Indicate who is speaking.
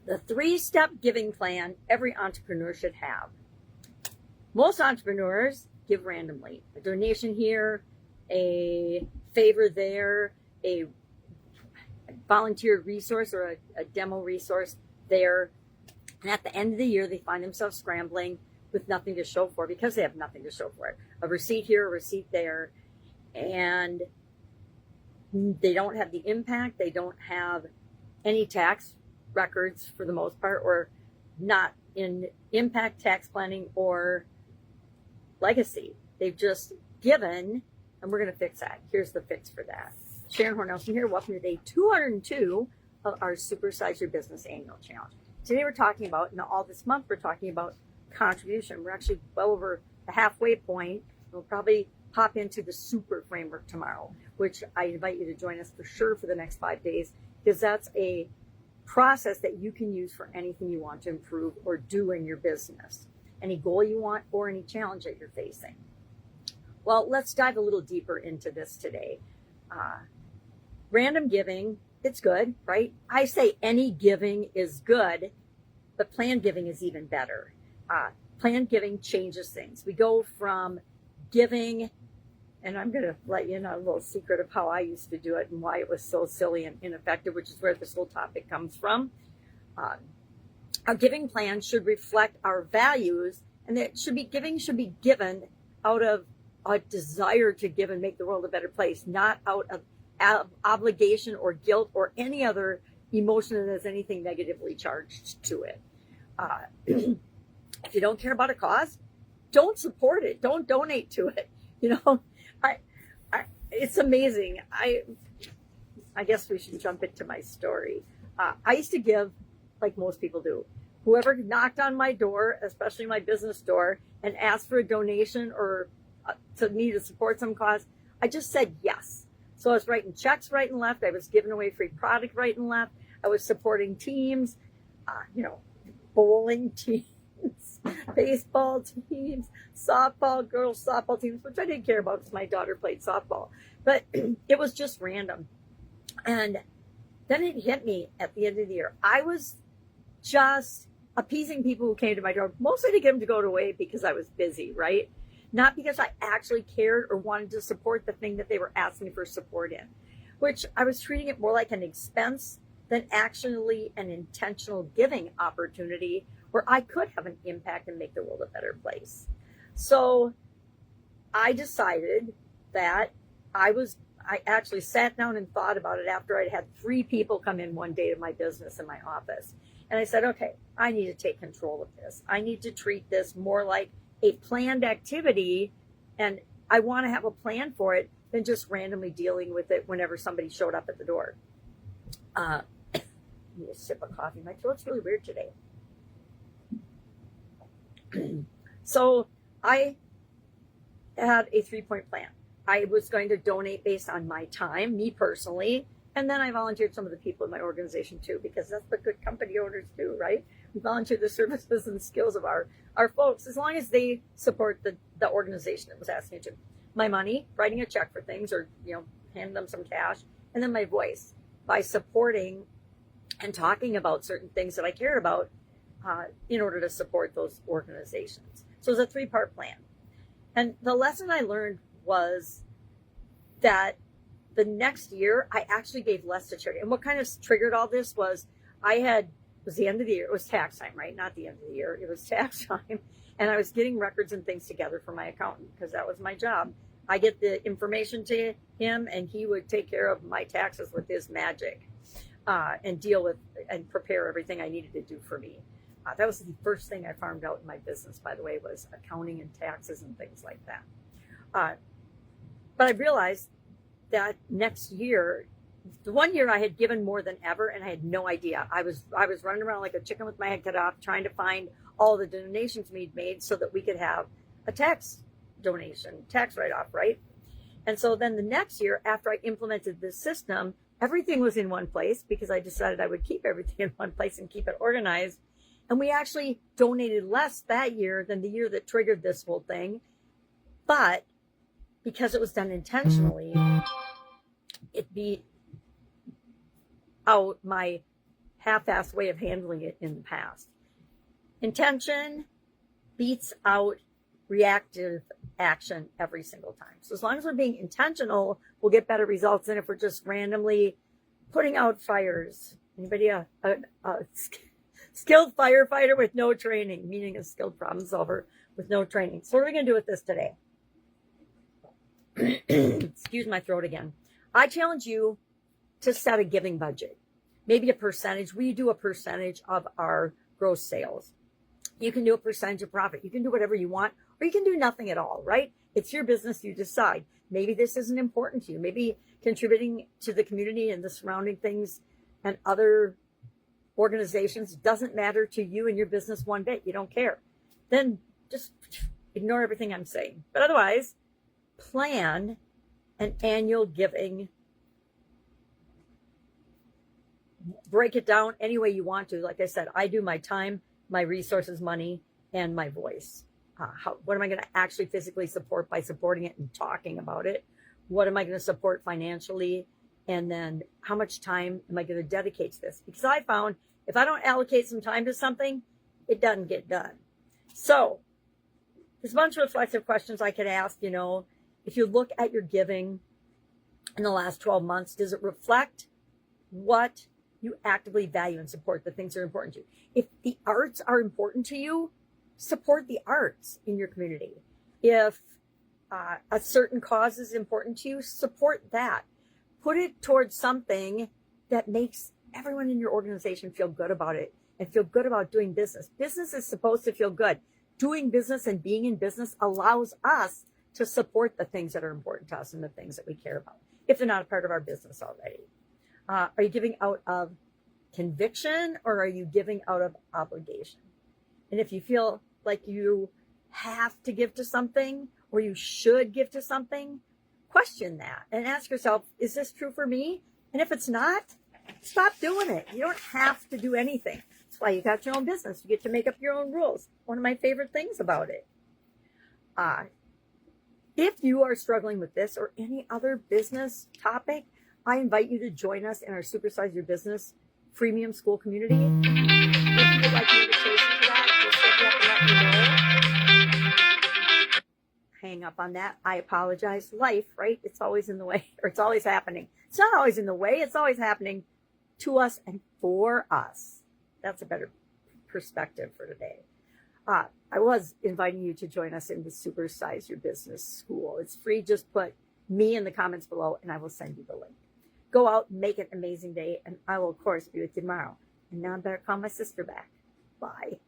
Speaker 1: The 3-step giving plan every entrepreneur should have. Most entrepreneurs give randomly. A donation here, a favor there, a volunteer resource or a demo resource there. And at the end of the year, they find themselves scrambling with nothing to show for, because they have nothing to show for it. A receipt here, a receipt there. And they don't have the impact. They don't have any tax records for the most part, or not in impact tax planning or legacy. They've just given, and we're going to fix that. Here's the fix for that. Sharon Horne-Ellstrom here. Welcome to day 202 of our Supersize Your Business Annual Challenge. Today we're talking about, and all this month we're talking about contribution. We're actually well over the halfway point. We'll probably pop into the super framework tomorrow, which I invite you to join us for sure for the next 5 days, because that's a process that you can use for anything you want to improve or do in your business, any goal you want or any challenge that you're facing. Well, let's dive a little deeper into this today. Random giving, it's good, right? I say any giving is good, but planned giving is even better. Planned giving changes things. We go from giving, and I'm going to let you know a little secret of how I used to do it and why it was so silly and ineffective, which is where this whole topic comes from. Our giving plan should reflect our values, and that giving should be given out of a desire to give and make the world a better place, not out of obligation or guilt or any other emotion that has anything negatively charged to it. If you don't care about a cause, don't support it. Don't donate to it. You know, it's amazing. I guess we should jump into my story. I used to give like most people do. Whoever knocked on my door, especially my business door, and asked for a donation or to me to support some cause, I just said yes. So I was writing checks right and left. I was giving away free product right and left. I was supporting teams, bowling teams, baseball teams, softball, girls softball teams, which I didn't care about because my daughter played softball. But it was just random. And then it hit me at the end of the year. I was just appeasing people who came to my door, mostly to get them to go away because I was busy, right? Not because I actually cared or wanted to support the thing that they were asking for support in, which I was treating it more like an expense than actually an intentional giving opportunity where I could have an impact and make the world a better place. So I decided that I actually sat down and thought about it after I'd had 3 people come in one day to my business in my office. And I said, okay, I need to take control of this. I need to treat this more like a planned activity, and I want to have a plan for it than just randomly dealing with it whenever somebody showed up at the door. I need a sip of coffee. My throat's really weird today. So I had a 3-point plan. I was going to donate based on my time, me personally, and then I volunteered some of the people in my organization too, because that's what good company owners do, right? We volunteer the services and skills of our folks, as long as they support the organization that was asking to. My money, writing a check for things, or handing them some cash, and then my voice by supporting and talking about certain things that I care about in order to support those organizations. So it's a 3-part plan. And the lesson I learned was that the next year I actually gave less to charity. And what kind of triggered all this was it was the end of the year. It was tax time, right? Not the end of the year. It was tax time. And I was getting records and things together for my accountant because that was my job. I get the information to him and he would take care of my taxes with his magic and deal with and prepare everything I needed to do for me. That was the first thing I farmed out in my business, by the way, was accounting and taxes and things like that. But I realized that next year, the one year I had given more than ever, and I had no idea. I was running around like a chicken with my head cut off, trying to find all the donations we'd made so that we could have a tax write-off, right? And so then the next year, after I implemented this system, everything was in one place because I decided I would keep everything in one place and keep it organized. And we actually donated less that year than the year that triggered this whole thing. But because it was done intentionally, it beat out my half-assed way of handling it in the past. Intention beats out reactive action every single time. So as long as we're being intentional, we'll get better results than if we're just randomly putting out fires. Anybody a skilled firefighter with no training, meaning a skilled problem solver with no training. So what are we going to do with this today? Excuse my throat again. I challenge you to set a giving budget. Maybe a percentage. We do a percentage of our gross sales. You can do a percentage of profit. You can do whatever you want, or you can do nothing at all, right? It's your business. You decide. Maybe this isn't important to you. Maybe contributing to the community and the surrounding things and other organizations doesn't matter to you and your business one bit. You don't care. Then just ignore everything I'm saying. But otherwise, plan an annual giving. Break it down any way you want to. Like I said, I do my time, my resources, money, and my voice. What am I going to actually physically support by supporting it and talking about it? What am I going to support financially? And then how much time am I going to dedicate to this? Because I found if I don't allocate some time to something, it doesn't get done. So there's a bunch of reflexive questions I could ask. You know, if you look at your giving in the last 12 months, does it reflect what you actively value and support, the things that are important to you? If the arts are important to you, support the arts in your community. If a certain cause is important to you, support that. Put it towards something that makes everyone in your organization feel good about it and feel good about doing business. Business is supposed to feel good. Doing business and being in business allows us to support the things that are important to us and the things that we care about, if they're not a part of our business already. Are you giving out of conviction or are you giving out of obligation? And if you feel like you have to give to something or you should give to something, question that and ask yourself, is this true for me? And if it's not, stop doing it. You don't have to do anything. That's why you got your own business. You get to make up your own rules. One of my favorite things about it. If you are struggling with this or any other business topic, I invite you to join us in our Supersize Your Business freemium school community. If you would like an invitation to that, just hit me up and let me know. Hang up on that. I apologize. Life, right? It's always in the way, or it's always happening. It's not always in the way. It's always happening to us and for us. That's a better perspective for today. I was inviting you to join us in the Supersize Your Business School. It's free. Just put me in the comments below and I will send you the link. Go out, make it an amazing day, and I will, of course, be with you tomorrow. And now I better call my sister back. Bye.